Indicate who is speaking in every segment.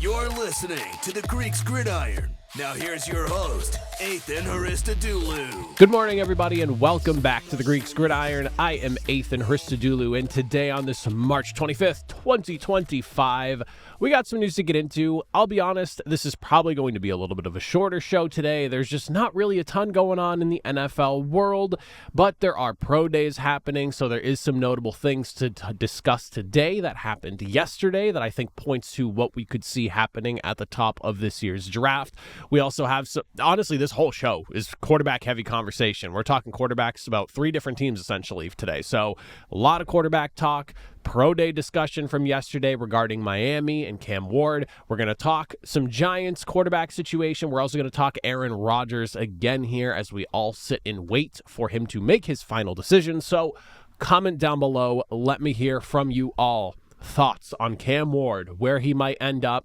Speaker 1: You're listening to the Greeks Gridiron. Now here's your host, Ethan Hristodoulou.
Speaker 2: Good morning, everybody, and welcome back to the Greeks Gridiron. I am Ethan Hristodoulou, and today on this March 25th, 2025, we got some news to get into. I'll be honest, this is probably going to be a little bit of a shorter show today. There's just not really a ton going on in the NFL world, but there are pro days happening, so there is some notable things to discuss today that happened yesterday that I think points to what we could see happening at the top of this year's draft. We also have some, honestly, this whole show is quarterback heavy conversation. We're talking quarterbacks about three different teams essentially today. So a lot of quarterback talk, pro day discussion from yesterday regarding Miami and Cam Ward. We're going to talk some Giants quarterback situation. We're also going to talk Aaron Rodgers again here as we all sit and wait for him to make his final decision. So comment down below. Let me hear from you all. Thoughts on Cam Ward, where he might end up.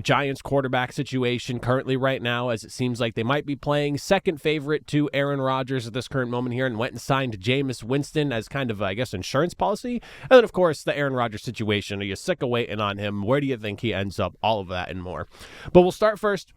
Speaker 2: Giants quarterback situation currently right now, as it seems like they might be playing second favorite to Aaron Rodgers at this current moment here, and went and signed Jameis Winston as kind of, I guess, insurance policy. And then, of course, the Aaron Rodgers situation. Are you sick of waiting on him? Where do you think he ends up? All of that and more. But we'll start first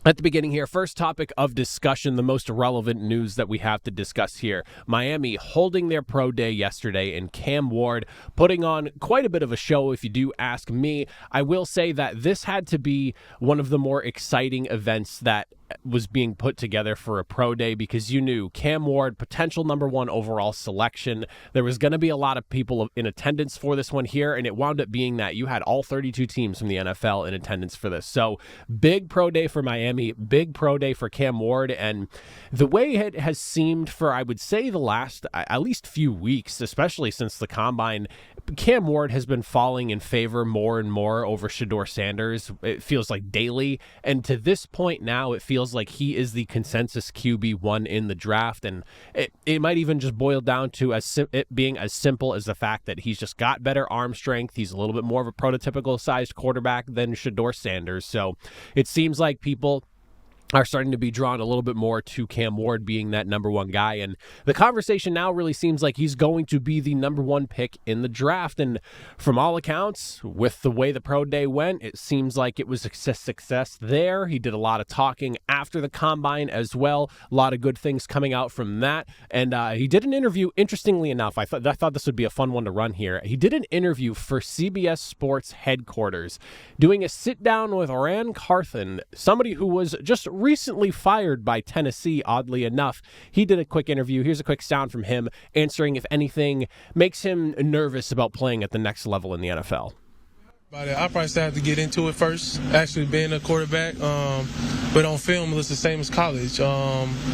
Speaker 2: at the beginning here. First topic of discussion, the most relevant news that we have to discuss here. Miami holding their pro day yesterday, and Cam Ward putting on quite a bit of a show, if you do ask me. I will say that this had to be one of the more exciting events that was being put together for a pro day, because you knew Cam Ward, potential number one overall selection. There was going to be a lot of people in attendance for this one here, and it wound up being that you had all 32 teams from the NFL in attendance for this. So big pro day for Miami, big pro day for Cam Ward, and the way it has seemed for, I would say, the last at least few weeks, especially since the combine, Cam Ward has been falling in favor more and more over Shedeur Sanders. It feels like daily, and to this point now, it feels like he is the consensus QB1 in the draft, and it might even just boil down to it being as simple as the fact that he's just got better arm strength. He's a little bit more of a prototypical sized quarterback than Shedeur Sanders, so it seems like people are starting to be drawn a little bit more to Cam Ward being that number one guy. And the conversation now really seems like he's going to be the number one pick in the draft. And from all accounts, with the way the pro day went, it seems like it was a success there. He did a lot of talking after the combine as well. A lot of good things coming out from that. And he did an interview, interestingly enough, I thought this would be a fun one to run here. He did an interview for CBS Sports headquarters, doing a sit down with Ran Carthon, somebody who was just recently fired by Tennessee, oddly enough. He did a quick interview. Here's a quick sound from him answering if anything makes him nervous about playing at the next level in the NFL.
Speaker 3: I probably still have to get into it first, actually being a quarterback. But on film, it's the same as college.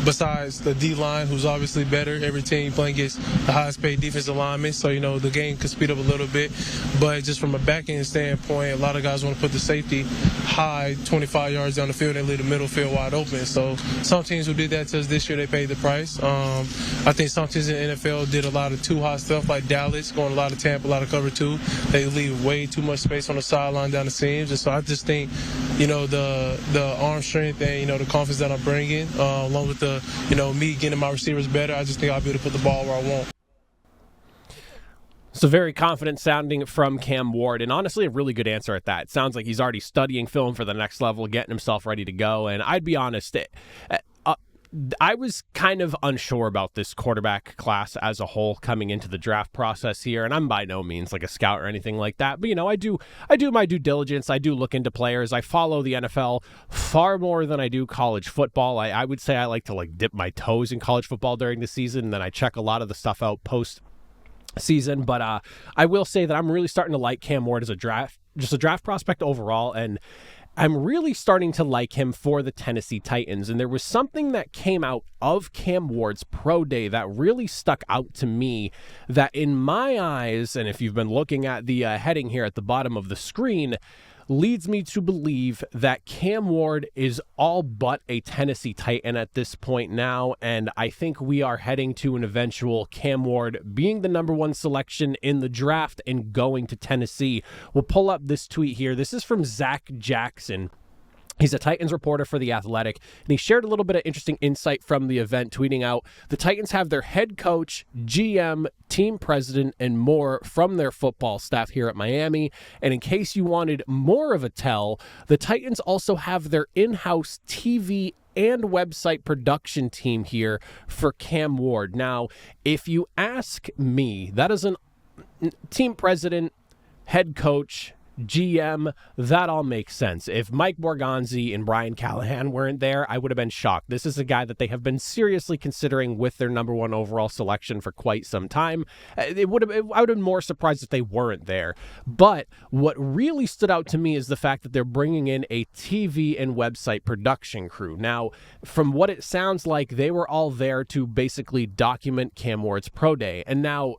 Speaker 3: Besides the D-line, who's obviously better. Every team playing against the highest paid defensive linemen, so, the game could speed up a little bit. But just from a back-end standpoint, a lot of guys want to put the safety high, 25 yards down the field, and leave the middle field wide open. So some teams who did that to us this year, they paid the price. I think some teams in the NFL did a lot of too-high stuff, like Dallas, going a lot of Tampa, a lot of cover two. They leave way too much space on the sideline down the seams. And so I just think, the arm strength and, the confidence that I'm bringing, along with the, me getting my receivers better, I just think I'll be able to put the ball where I want.
Speaker 2: So very confident sounding from Cam Ward, and honestly a really good answer at that. It sounds like he's already studying film for the next level, getting himself ready to go. And I'd be honest, I was kind of unsure about this quarterback class as a whole coming into the draft process here, and I'm by no means like a scout or anything like that, but I do my due diligence. I do look into players. I follow the NFL far more than I do college football. I would say I like to dip my toes in college football during the season, and then I check a lot of the stuff out post season. But I will say that I'm really starting to like Cam Ward as a draft prospect overall, and I'm really starting to like him for the Tennessee Titans. And there was something that came out of Cam Ward's pro day that really stuck out to me, that in my eyes, and if you've been looking at the heading here at the bottom of the screen, leads me to believe that Cam Ward is all but a Tennessee Titan at this point now, and I think we are heading to an eventual Cam Ward being the number one selection in the draft and going to Tennessee. We'll pull up this tweet here. This is from Zach Jackson. He's a Titans reporter for The Athletic, and he shared a little bit of interesting insight from the event, tweeting out, the Titans have their head coach, GM, team president, and more from their football staff here at Miami. And in case you wanted more of a tell, the Titans also have their in-house TV and website production team here for Cam Ward. Now, if you ask me, that is a team president, head coach, GM, that all makes sense. If Mike Borgonzi and Brian Callahan weren't there, I would have been shocked. This is a guy that they have been seriously considering with their number one overall selection for quite some time. I would have been more surprised if they weren't there. But what really stood out to me is the fact that they're bringing in a TV and website production crew. Now, from what it sounds like, they were all there to basically document Cam Ward's pro day. And now,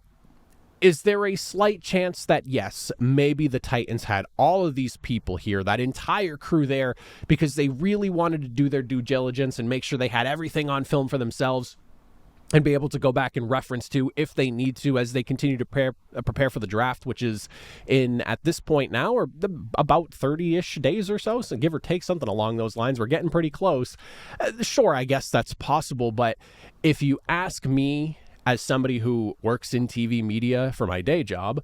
Speaker 2: is there a slight chance that, yes, maybe the Titans had all of these people here, that entire crew there, because they really wanted to do their due diligence and make sure they had everything on film for themselves and be able to go back and reference to if they need to as they continue to prepare for the draft, which is in, at this point now, or about 30-ish days or so, so give or take something along those lines. We're getting pretty close. Sure, I guess that's possible, but if you ask me, as somebody who works in TV media for my day job,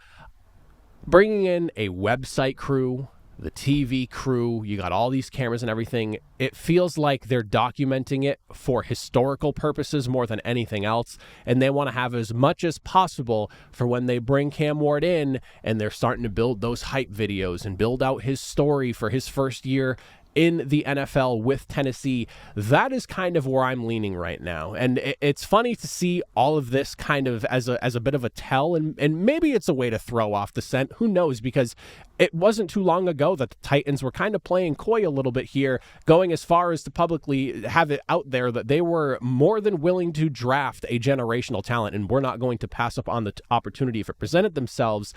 Speaker 2: bringing in a website crew, the TV crew, you got all these cameras and everything, it feels like they're documenting it for historical purposes more than anything else, and they want to have as much as possible for when they bring Cam Ward in and they're starting to build those hype videos and build out his story for his first year in the NFL with Tennessee. That is kind of where I'm leaning right now. And it's funny to see all of this kind of as a bit of a tell, and maybe it's a way to throw off the scent. Who knows? Because it wasn't too long ago that the Titans were kind of playing coy a little bit here, going as far as to publicly have it out there that they were more than willing to draft a generational talent, and we're not going to pass up on the opportunity if it presented themselves.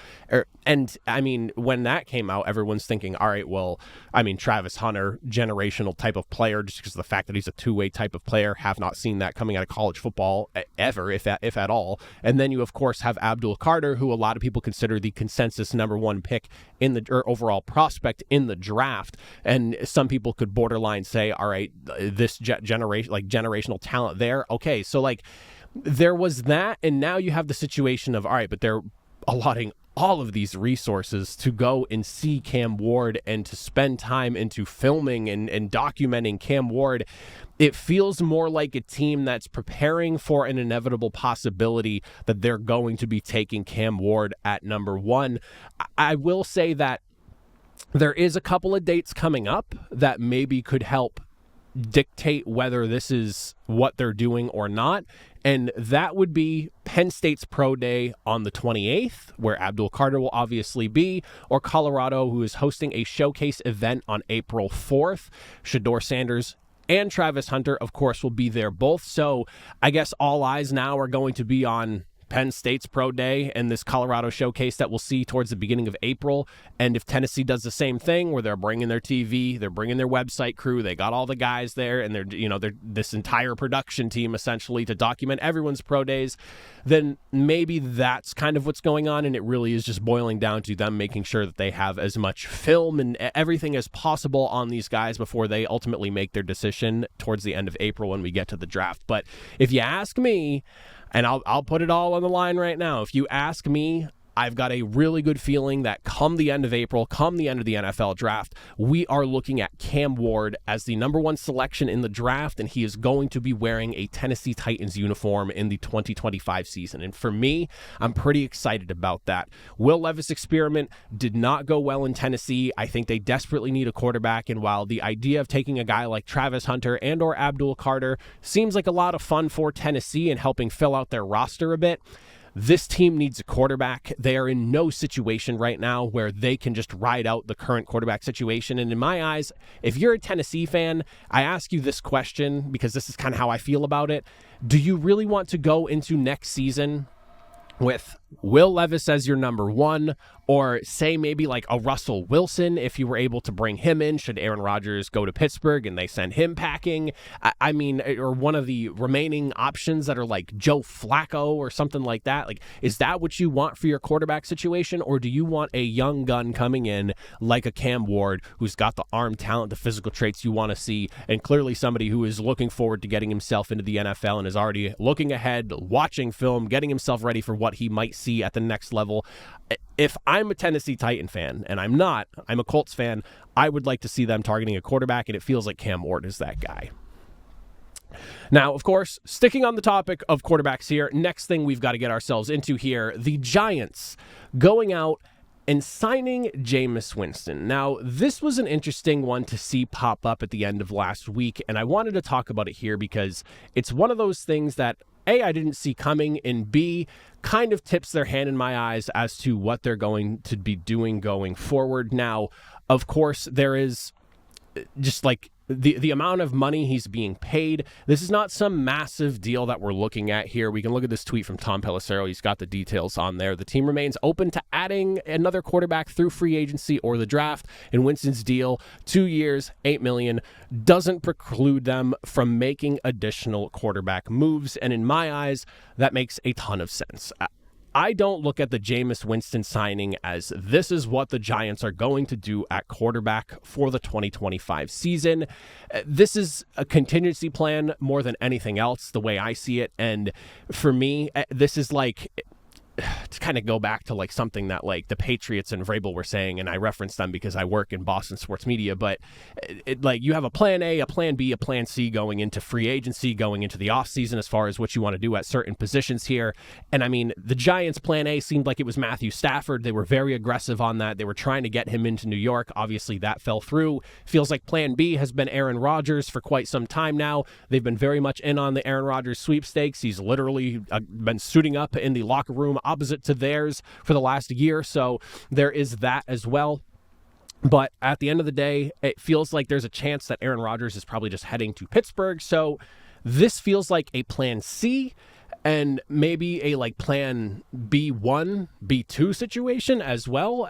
Speaker 2: And I mean, when that came out, everyone's thinking, all right, well, I mean, Travis Hunter, generational type of player, just because of the fact that he's a two-way type of player. Have not seen that coming out of college football ever, if at all. And then you, of course, have Abdul Carter, who a lot of people consider the consensus number one pick in the overall prospect in the draft. And some people could borderline say, all right, this generational talent there. Okay, so like there was that, and now you have the situation of, all right, but they're allotting all of these resources to go and see Cam Ward and to spend time into filming and documenting Cam Ward. It feels more like a team that's preparing for an inevitable possibility that they're going to be taking Cam Ward at number one. I will say that there is a couple of dates coming up that maybe could help dictate whether this is what they're doing or not. And that would be Penn State's Pro Day on the 28th, where Abdul Carter will obviously be, or Colorado, who is hosting a showcase event on April 4th. Shedeur Sanders and Travis Hunter, of course, will be there both. So I guess all eyes now are going to be on Penn State's Pro Day and this Colorado showcase that we'll see towards the beginning of April. And if Tennessee does the same thing, where they're bringing their TV, they're bringing their website crew, they got all the guys there, and they're this entire production team essentially to document everyone's pro days, then maybe that's kind of what's going on. And it really is just boiling down to them making sure that they have as much film and everything as possible on these guys before they ultimately make their decision towards the end of April when we get to the draft. But if you ask me, and I'll put it all on the line right now, if you ask me, I've got a really good feeling that come the end of April, come the end of the NFL draft, we are looking at Cam Ward as the number one selection in the draft, and he is going to be wearing a Tennessee Titans uniform in the 2025 season. And for me, I'm pretty excited about that. Will Levis experiment did not go well in Tennessee. I think they desperately need a quarterback, and while the idea of taking a guy like Travis Hunter and or Abdul Carter seems like a lot of fun for Tennessee and helping fill out their roster a bit, this team needs a quarterback. They are in no situation right now where they can just ride out the current quarterback situation. And in my eyes, if you're a Tennessee fan, I ask you this question because this is kind of how I feel about it. Do you really want to go into next season with Will Levis as your number one, or say maybe like a Russell Wilson if you were able to bring him in should Aaron Rodgers go to Pittsburgh and they send him packing. I mean, or one of the remaining options that are like Joe Flacco or something like that. Like, is that what you want for your quarterback situation, or do you want a young gun coming in like a Cam Ward who's got the arm talent, the physical traits you want to see, and clearly somebody who is looking forward to getting himself into the NFL and is already looking ahead, watching film, getting himself ready for what he might see at the next level? If I'm a Tennessee Titan fan, and I'm not, I'm a Colts fan, I would like to see them targeting a quarterback, and it feels like Cam Ward is that guy. Now, of course, sticking on the topic of quarterbacks here, next thing we've got to get ourselves into here, the Giants going out and signing Jameis Winston. Now, this was an interesting one to see pop up at the end of last week, and I wanted to talk about it here because it's one of those things that A, I didn't see coming, and B, kind of tips their hand in my eyes as to what they're going to be doing going forward. Now, of course, there is just like the amount of money he's being paid. This is not some massive deal that we're looking at here. We can look at this tweet from Tom Pelissero. He's got the details on there. The team remains open to adding another quarterback through free agency or the draft. In Winston's deal, 2 years, $8 million, doesn't preclude them from making additional quarterback moves. And in my eyes, that makes a ton of sense. I don't look at the Jameis Winston signing as this is what the Giants are going to do at quarterback for the 2025 season. This is a contingency plan more than anything else, the way I see it. And for me, this is like, to kind of go back to like something that like the Patriots and Vrabel were saying, and I reference them because I work in Boston sports media, but like you have a plan A, a plan B, a plan C going into free agency, going into the offseason as far as what you want to do at certain positions here. And I mean, the Giants' plan A seemed like it was Matthew Stafford. They were very aggressive on that. They were trying to get him into New York. Obviously that fell through. Feels like plan B has been Aaron Rodgers for quite some time now. They've been very much in on the Aaron Rodgers sweepstakes. He's literally been suiting up in the locker room opposite to theirs for the last year, so there is that as well. But at the end of the day, it feels like there's a chance that Aaron Rodgers is probably just heading to Pittsburgh, so this feels like a plan C and maybe a like plan B1, B2 situation as well.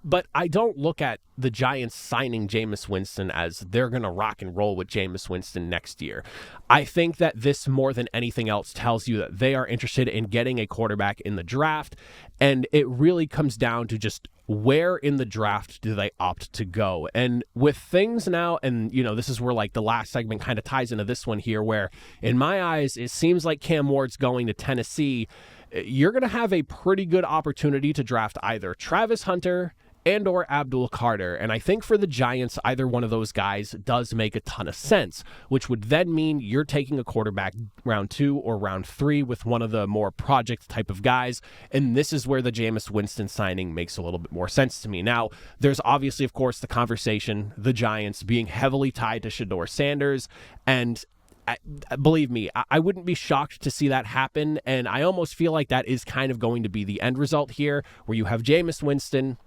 Speaker 2: But I don't look at the Giants signing Jameis Winston as they're going to rock and roll with Jameis Winston next year. I think that this more than anything else tells you that they are interested in getting a quarterback in the draft, and it really comes down to just where in the draft do they opt to go? And with things now, and you know, this is where like the last segment kind of ties into this one here, where in my eyes, it seems like Cam Ward's going to Tennessee. You're going to have a pretty good opportunity to draft either Travis Hunter and or Abdul Carter. And I think for the Giants, either one of those guys does make a ton of sense, which would then mean you're taking a quarterback round 2 or round 3 with one of the more project type of guys. And this is where the Jameis Winston signing makes a little bit more sense to me. Now, there's obviously, of course, the conversation, the Giants being heavily tied to Shedeur Sanders. And believe me, I wouldn't be shocked to see that happen. And I almost feel like that is kind of going to be the end result here, where you have Jameis Winston.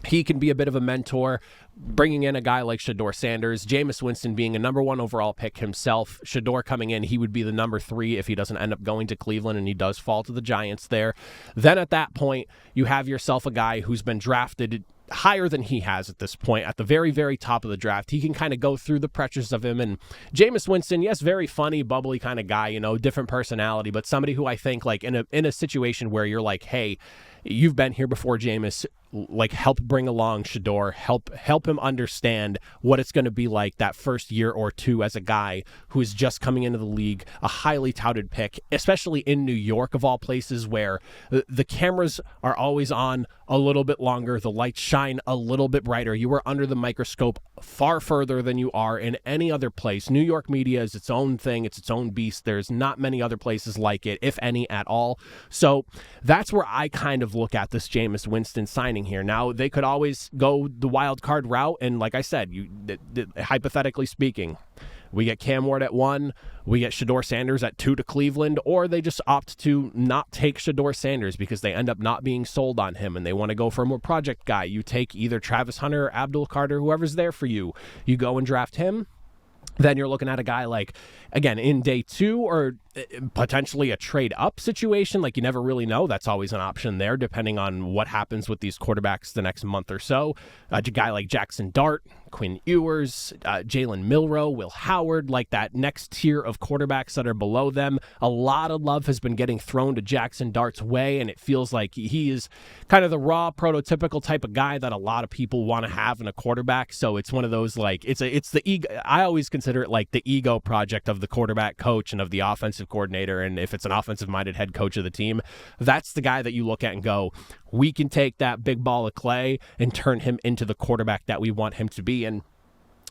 Speaker 2: He can be a bit of a mentor, bringing in a guy like Shedeur Sanders, Jameis Winston being a number 1 overall pick himself. Shedeur coming in, he would be the number 3 if he doesn't end up going to Cleveland and he does fall to the Giants there. Then at that point, you have yourself a guy who's been drafted higher than he has at this point, at the very, very top of the draft. He can kind of go through the pressures of him. And Jameis Winston, yes, very funny, bubbly kind of guy, you know, different personality, but somebody who I think like in a situation where you're like, hey, you've been here before, Jameis, like help bring along Shedeur, help him understand what it's going to be like that first year or two as a guy who is just coming into the league, a highly touted pick, especially in New York of all places, where the cameras are always on a little bit longer, the lights shine a little bit brighter. You are under the microscope far further than you are in any other place. New York media is its own thing, it's its own beast. There's not many other places like it, if any at all. So that's where I kind of look at this Jameis Winston signing here. Now, they could always go the wild card route, and like I said, hypothetically speaking, we get Cam Ward at 1, we get Shedeur Sanders at 2 to Cleveland, or they just opt to not take Shedeur Sanders because they end up not being sold on him and they want to go for a more project guy. You take either Travis Hunter or Abdul Carter, whoever's there for you. You go and draft him. Then you're looking at a guy like, again, in day 2 or potentially a trade up situation. Like, you never really know. That's always an option there, depending on what happens with these quarterbacks the next month or so. A guy like Jackson Dart, Quinn Ewers, Jalen Milroe, Will Howard, like that next tier of quarterbacks that are below them. A lot of love has been getting thrown to Jackson Dart's way, and it feels like he is kind of the raw, prototypical type of guy that a lot of people want to have in a quarterback. So it's one of those, like, it's the ego. I always consider it like the ego project of the quarterback coach and of the offensive coordinator. And if it's an offensive-minded head coach of the team, that's the guy that you look at and go, we can take that big ball of clay and turn him into the quarterback that we want him to be. And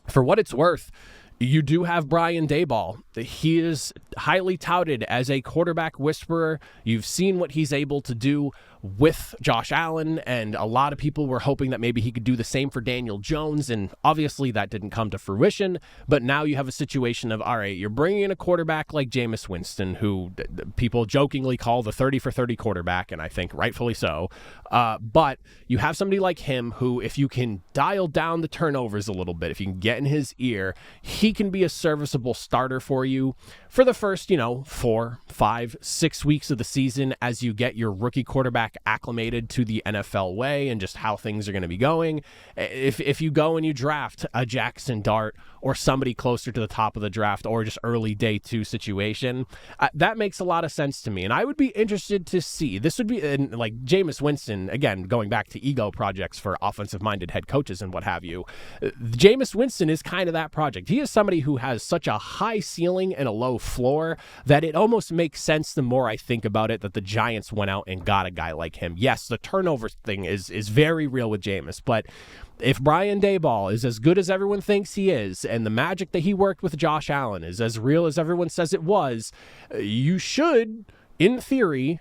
Speaker 2: for what it's worth, you do have Brian Daboll. He is highly touted as a quarterback whisperer. You've seen what he's able to do with Josh Allen, and a lot of people were hoping that maybe he could do the same for Daniel Jones, and obviously that didn't come to fruition. But now you have a situation of, all right, you're bringing in a quarterback like Jameis Winston, who people jokingly call the 30 for 30 quarterback, and I think rightfully so. But you have somebody like him who, if you can dial down the turnovers a little bit, if you can get in his ear, he can be a serviceable starter for you for the first, 4, 5, 6 weeks of the season as you get your rookie quarterback acclimated to the NFL way and just how things are going to be going. If you go and you draft a Jackson Dart or somebody closer to the top of the draft or just early day 2 situation, that makes a lot of sense to me. And I would be interested to see, this would be like Jameis Winston, again, going back to ego projects for offensive-minded head coaches and what have you. Jameis Winston is kind of that project. He is somebody who has such a high ceiling and a low floor that it almost makes sense the more I think about it that the Giants went out and got a guy like him. Yes, the turnover thing is very real with Jameis, but if Brian Daboll is as good as everyone thinks he is, and the magic that he worked with Josh Allen is as real as everyone says it was, you should, in theory,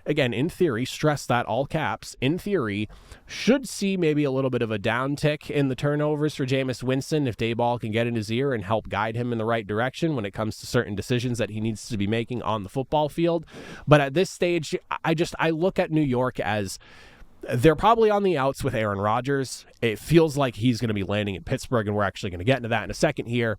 Speaker 2: stress that, all caps, in theory, should see maybe a little bit of a downtick in the turnovers for Jameis Winston if Daboll can get in his ear and help guide him in the right direction when it comes to certain decisions that he needs to be making on the football field. But at this stage, I look at New York as they're probably on the outs with Aaron Rodgers. It feels like he's going to be landing in Pittsburgh, and we're actually going to get into that in a second here.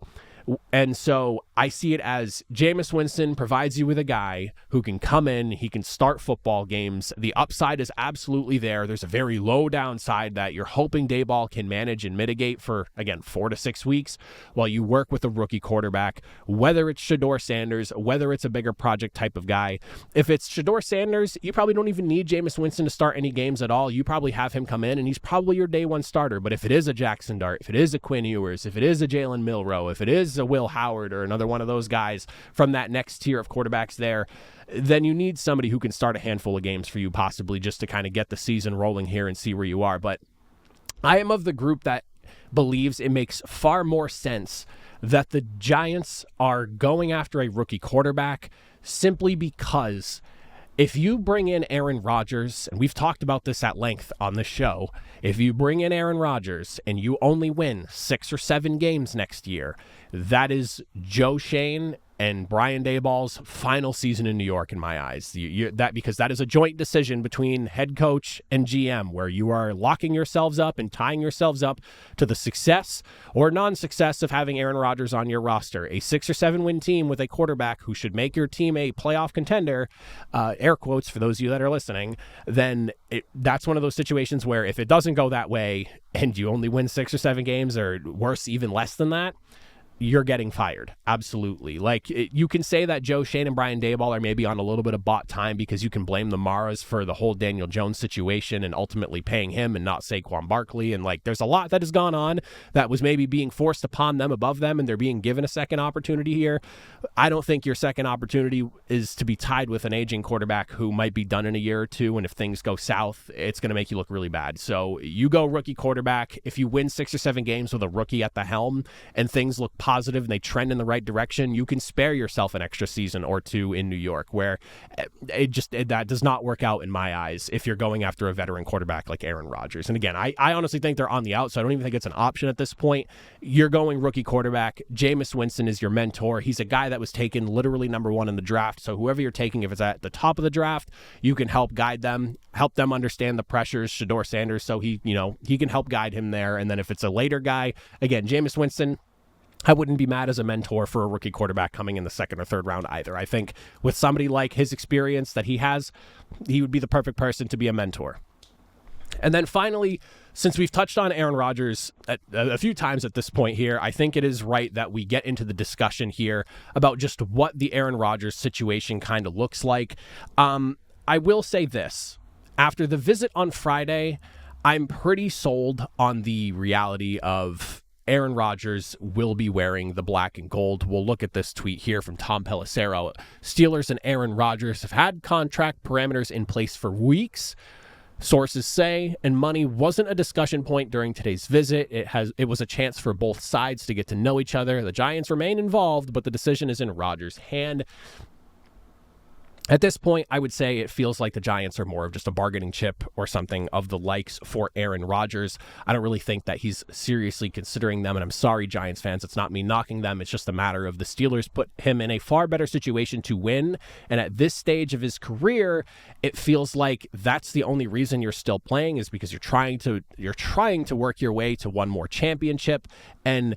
Speaker 2: And so I see it as Jameis Winston provides you with a guy who can come in, he can start football games. The upside is absolutely there. There's a very low downside that you're hoping Daboll can manage and mitigate for, again, 4 to 6 weeks while you work with a rookie quarterback, whether it's Shedeur Sanders, whether it's a bigger project type of guy. If it's Shedeur Sanders, you probably don't even need Jameis Winston to start any games at all. You probably have him come in, and he's probably your day one starter. But if it is a Jackson Dart, if it is a Quinn Ewers, if it is a Jalen Milroe, if it is a Will Howard or another one of those guys from that next tier of quarterbacks there, then you need somebody who can start a handful of games for you, possibly just to kind of get the season rolling here and see where you are. But I am of the group that believes it makes far more sense that the Giants are going after a rookie quarterback simply because if you bring in Aaron Rodgers, and we've talked about this at length on the show, if you bring in Aaron Rodgers and you only win 6 or 7 games next year, that is Joe Schoen and Brian Daboll's final season in New York in my eyes. Because that is a joint decision between head coach and GM where you are locking yourselves up and tying yourselves up to the success or non-success of having Aaron Rodgers on your roster. A 6 or 7 win team with a quarterback who should make your team a playoff contender, air quotes for those of you that are listening, then that's one of those situations where if it doesn't go that way and you only win 6 or 7 games, or worse, even less than that, you're getting fired. Absolutely. You can say that Joe Schoen and Brian Daboll are maybe on a little bit of bought time because you can blame the Maras for the whole Daniel Jones situation and ultimately paying him and not Saquon Barkley. And there's a lot that has gone on that was maybe being forced upon them above them, and they're being given a second opportunity here. I don't think your second opportunity is to be tied with an aging quarterback who might be done in a year or two. And if things go south, it's going to make you look really bad. So you go rookie quarterback. If you win 6 or 7 games with a rookie at the helm and things look positive and they trend in the right direction, you can spare yourself an extra season or 2 in New York, where that does not work out in my eyes if you're going after a veteran quarterback like Aaron Rodgers. And again, I honestly think they're on the out, so I don't even think it's an option at this point. You're going rookie quarterback. Jameis Winston is your mentor. He's a guy that was taken literally number 1 in the draft, so whoever you're taking, if it's at the top of the draft, you can help guide them, help them understand the pressures. Shedeur Sanders, so he can help guide him there. And then if it's a later guy, again, Jameis Winston, I wouldn't be mad as a mentor for a rookie quarterback coming in the second or third round either. I think with somebody like his experience that he has, he would be the perfect person to be a mentor. And then finally, since we've touched on Aaron Rodgers a few times at this point here, I think it is right that we get into the discussion here about just what the Aaron Rodgers situation kind of looks like. I will say this. After the visit on Friday, I'm pretty sold on the reality of Aaron Rodgers will be wearing the black and gold. We'll look at this tweet here from Tom Pelissero. Steelers and Aaron Rodgers have had contract parameters in place for weeks, sources say, and money wasn't a discussion point during today's visit. It was a chance for both sides to get to know each other. The Giants remain involved, but the decision is in Rodgers' hand. At this point, I would say it feels like the Giants are more of just a bargaining chip or something of the likes for Aaron Rodgers. I don't really think that he's seriously considering them, and I'm sorry, Giants fans, it's not me knocking them. It's just a matter of the Steelers put him in a far better situation to win, and at this stage of his career, it feels like that's the only reason you're still playing is because you're trying to work your way to one more championship, and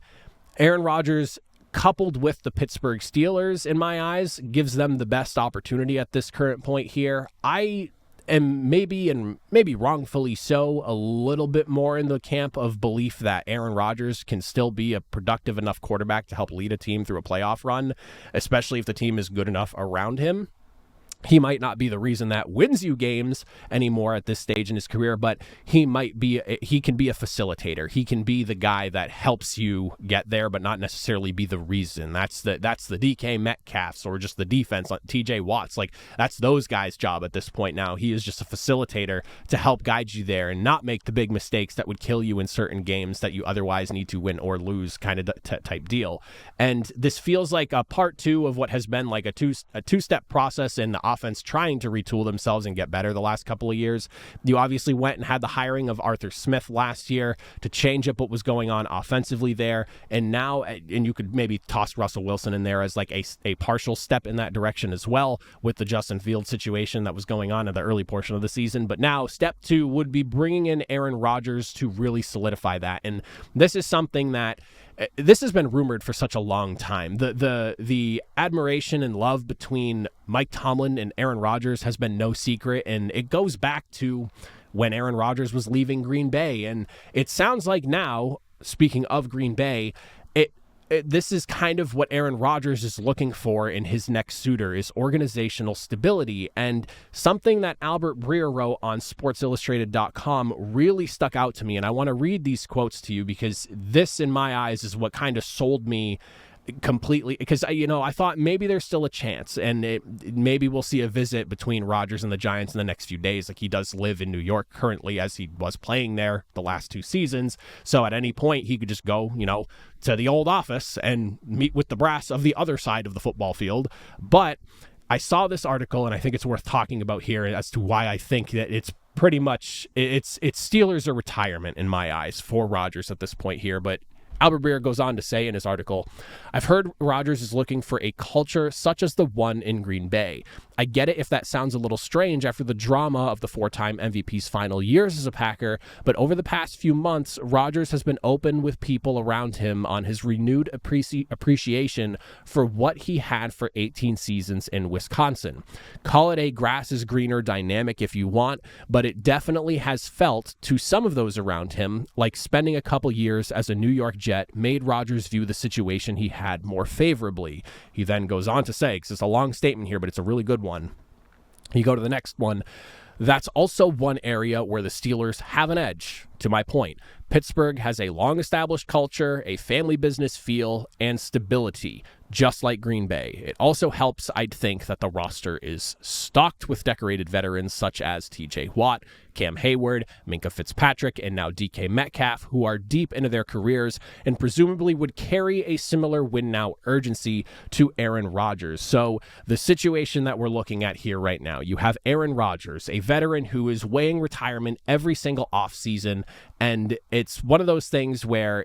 Speaker 2: Aaron Rodgers, coupled with the Pittsburgh Steelers, in my eyes, gives them the best opportunity at this current point here. I am maybe wrongfully so, a little bit more in the camp of belief that Aaron Rodgers can still be a productive enough quarterback to help lead a team through a playoff run, especially if the team is good enough around him. He might not be the reason that wins you games anymore at this stage in his career, but he can be a facilitator. He can be the guy that helps you get there, but not necessarily be the reason. That's the DK Metcalfs or just the defense, like TJ Watts. Like, that's those guys' job at this point now. He is just a facilitator to help guide you there and not make the big mistakes that would kill you in certain games that you otherwise need to win or lose kind of type deal. And this feels like a part two of what has been like a two-step process in the offense trying to retool themselves and get better the last couple of years. You obviously went and had the hiring of Arthur Smith last year to change up what was going on offensively there. And now, and you could maybe toss Russell Wilson in there as like a partial step in that direction as well with the Justin Fields situation that was going on in the early portion of the season. But now step two would be bringing in Aaron Rodgers to really solidify that. And this is something that this has been rumored for such a long time. The admiration and love between Mike Tomlin and Aaron Rodgers has been no secret, and it goes back to when Aaron Rodgers was leaving Green Bay. And it sounds like now, speaking of Green Bay, this is kind of what Aaron Rodgers is looking for in his next suitor, is organizational stability. And something that Albert Breer wrote on SportsIllustrated.com really stuck out to me. And I want to read these quotes to you because this, in my eyes, is what kind of sold me completely, because I thought maybe there's still a chance, and maybe we'll see a visit between Rodgers and the Giants in the next few days. Like, he does live in New York currently, as he was playing there the last two seasons, so at any point he could just go to the old office and meet with the brass of the other side of the football field. But I saw this article, and I think it's worth talking about here as to why I think that it's pretty much it's Steelers or retirement in my eyes for Rodgers at this point here. But Albert Breer goes on to say in his article, "I've heard Rodgers is looking for a culture such as the one in Green Bay. I get it if that sounds a little strange after the drama of the four-time MVP's final years as a Packer, but over the past few months, Rodgers has been open with people around him on his renewed appreciation for what he had for 18 seasons in Wisconsin. Call it a grass is greener dynamic if you want, but it definitely has felt to some of those around him like spending a couple years as a New York Jet made Rodgers view the situation he had more favorably." He then goes on to say, because it's a long statement here, but it's a really good one. You go to the next one. "That's also one area where the Steelers have an edge. To my point, Pittsburgh has a long-established culture, a family business feel, and stability, just like Green Bay. It also helps, I'd think, that the roster is stocked with decorated veterans such as TJ Watt, Cam Hayward, Minka Fitzpatrick, and now DK Metcalf, who are deep into their careers and presumably would carry a similar win-now urgency to Aaron Rodgers." So the situation that we're looking at here right now, you have Aaron Rodgers, a veteran who is weighing retirement every single offseason, and it's one of those things where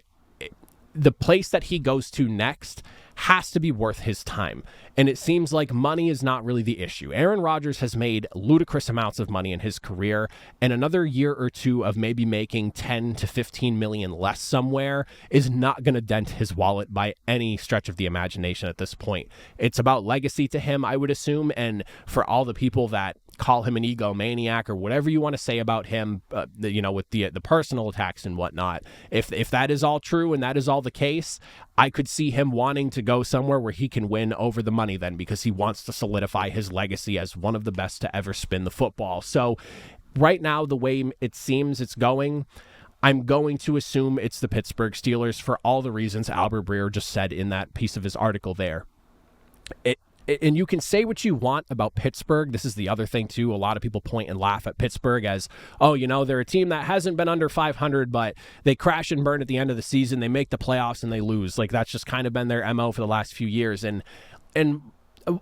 Speaker 2: the place that he goes to next has to be worth his time. And it seems like money is not really the issue. Aaron Rodgers has made ludicrous amounts of money in his career, and another year or two of maybe making 10 to 15 million less somewhere is not going to dent his wallet by any stretch of the imagination at this point. It's about legacy to him, I would assume, and for all the people that call him an egomaniac or whatever you want to say about him, with the personal attacks and whatnot. If that is all true and that is all the case, I could see him wanting to go somewhere where he can win over the money then, because he wants to solidify his legacy as one of the best to ever spin the football. So right now, the way it seems it's going, I'm going to assume it's the Pittsburgh Steelers for all the reasons Albert Breer just said in that piece of his article there. And you can say what you want about Pittsburgh. This is the other thing, too. A lot of people point and laugh at Pittsburgh as, they're a team that hasn't been under 500, but they crash and burn at the end of the season. They make the playoffs and they lose. Like, that's just kind of been their MO for the last few years. And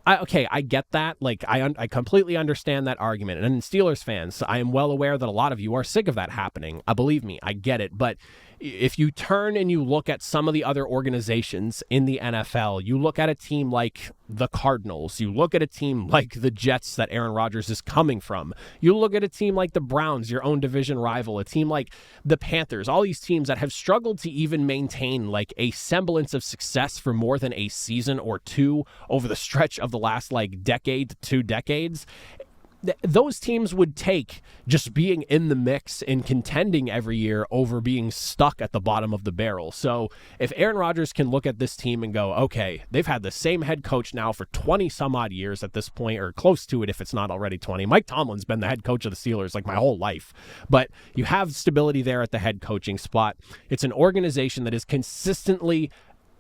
Speaker 2: I get that. Like, I completely understand that argument. And Steelers fans, I am well aware that a lot of you are sick of that happening. Believe me, I get it. But if you turn and you look at some of the other organizations in the NFL, you look at a team like the Cardinals, you look at a team like the Jets that Aaron Rodgers is coming from, you look at a team like the Browns, your own division rival, a team like the Panthers, all these teams that have struggled to even maintain like a semblance of success for more than a season or two over the stretch of the last decade to 2 decades. Those teams would take just being in the mix and contending every year over being stuck at the bottom of the barrel. So if Aaron Rodgers can look at this team and go, okay, they've had the same head coach now for 20 some odd years at this point, or close to it if it's not already 20. Mike Tomlin's been the head coach of the Steelers like my whole life. But you have stability there at the head coaching spot. It's an organization that is consistently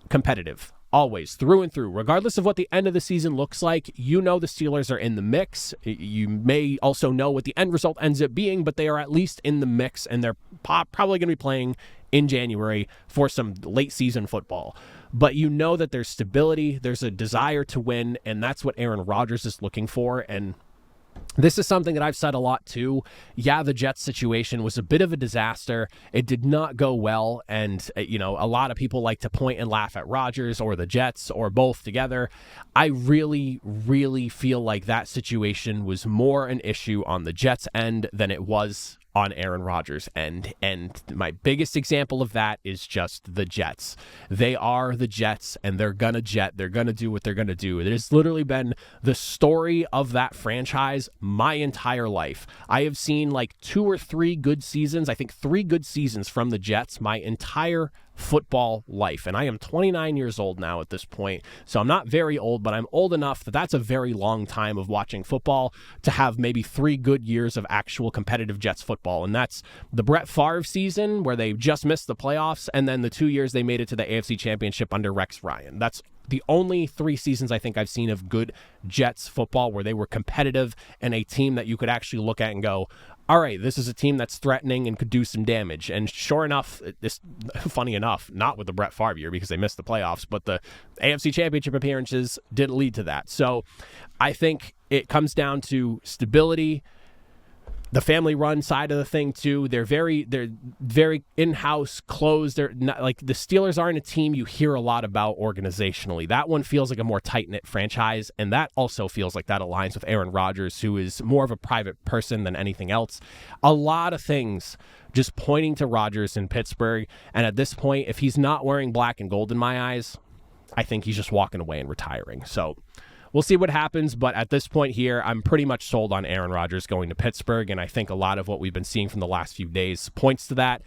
Speaker 2: competitive. Always, through and through, regardless of what the end of the season looks like, the Steelers are in the mix. You may also know what the end result ends up being, but they are at least in the mix, and they're probably going to be playing in January for some late season football. But that there's stability, there's a desire to win, and that's what Aaron Rodgers is looking for. And this is something that I've said a lot too. Yeah, the Jets situation was a bit of a disaster. It did not go well. And, a lot of people like to point and laugh at Rodgers or the Jets or both together. I really, really feel like that situation was more an issue on the Jets' end than it was on Aaron Rodgers' end. And my biggest example of that is just the Jets. They are the Jets, and they're gonna jet. They're gonna do what they're gonna do. It has literally been the story of that franchise my entire life. I have seen 2 or 3 good seasons, I think 3 good seasons from the Jets my entire football life. And I am 29 years old now at this point. So I'm not very old, but I'm old enough that that's a very long time of watching football to have maybe 3 good years of actual competitive Jets football. And that's the Brett Favre season where they just missed the playoffs, and then the 2 years they made it to the AFC Championship under Rex Ryan. That's the only 3 seasons I think I've seen of good Jets football where they were competitive and a team that you could actually look at and go, all right, this is a team that's threatening and could do some damage. And sure enough, funny enough, not with the Brett Favre year because they missed the playoffs, but the AFC Championship appearances did lead to that. So I think it comes down to stability, the family-run side of the thing too. They're very in-house, closed. They're not, the Steelers aren't a team you hear a lot about organizationally. That one feels like a more tight-knit franchise, and that also feels like that aligns with Aaron Rodgers, who is more of a private person than anything else. A lot of things just pointing to Rodgers in Pittsburgh, and at this point, if he's not wearing black and gold in my eyes, I think he's just walking away and retiring. So we'll see what happens, but at this point here, I'm pretty much sold on Aaron Rodgers going to Pittsburgh, and I think a lot of what we've been seeing from the last few days points to that.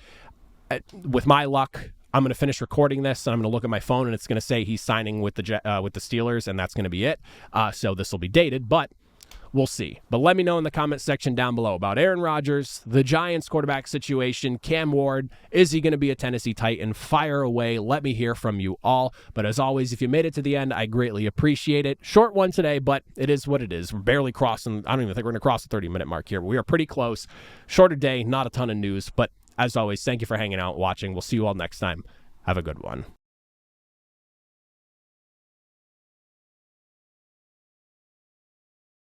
Speaker 2: With my luck, I'm going to finish recording this, and I'm going to look at my phone, and it's going to say he's signing with the Steelers, and that's going to be it. So this will be dated, but we'll see. But let me know in the comment section down below about Aaron Rodgers, the Giants quarterback situation, Cam Ward. Is he going to be a Tennessee Titan? Fire away. Let me hear from you all. But as always, if you made it to the end, I greatly appreciate it. Short one today, but it is what it is. We're barely crossing. I don't even think we're going to cross the 30-minute mark here. We are pretty close. Shorter day, not a ton of news. But as always, thank you for hanging out and watching. We'll see you all next time. Have a good one.